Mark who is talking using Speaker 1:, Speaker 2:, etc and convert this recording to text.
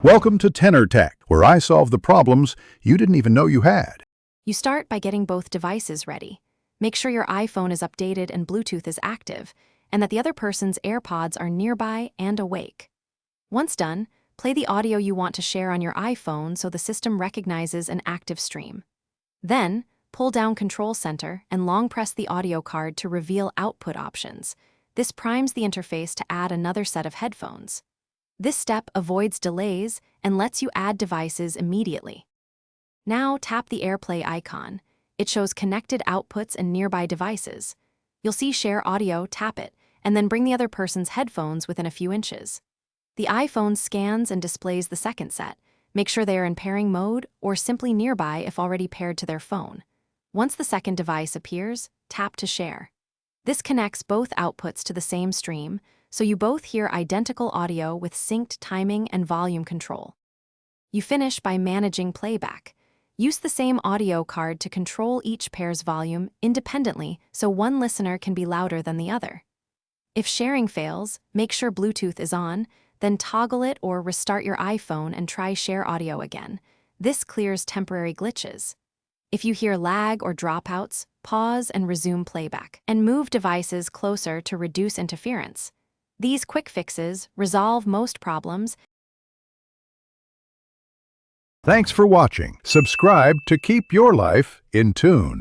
Speaker 1: Welcome to Tenor Tech, where I solve the problems you didn't even know you had.
Speaker 2: You start by getting both devices ready. Make sure your iPhone is updated and Bluetooth is active, and that the other person's AirPods are nearby and awake. Once done, play the audio you want to share on your iPhone so the system recognizes an active stream. Then, pull down Control Center and long press the audio card to reveal output options. This primes the interface to add another set of headphones. This step avoids delays and lets you add devices immediately. Now tap the AirPlay icon. It shows connected outputs and nearby devices. You'll see Share Audio, tap it, and then bring the other person's headphones within a few inches. The iPhone scans and displays the second set. Make sure they are in pairing mode or simply nearby if already paired to their phone. Once the second device appears, tap to share. This connects both outputs to the same stream, so you both hear identical audio with synced timing and volume control. You finish by managing playback. Use the same audio card to control each pair's volume independently so one listener can be louder than the other. If sharing fails, make sure Bluetooth is on, then toggle it or restart your iPhone and try Share Audio again. This clears temporary glitches. If you hear lag or dropouts, pause and resume playback, and move devices closer to reduce interference. These quick fixes resolve most problems.
Speaker 1: Thanks for watching. Subscribe to keep your life in tune.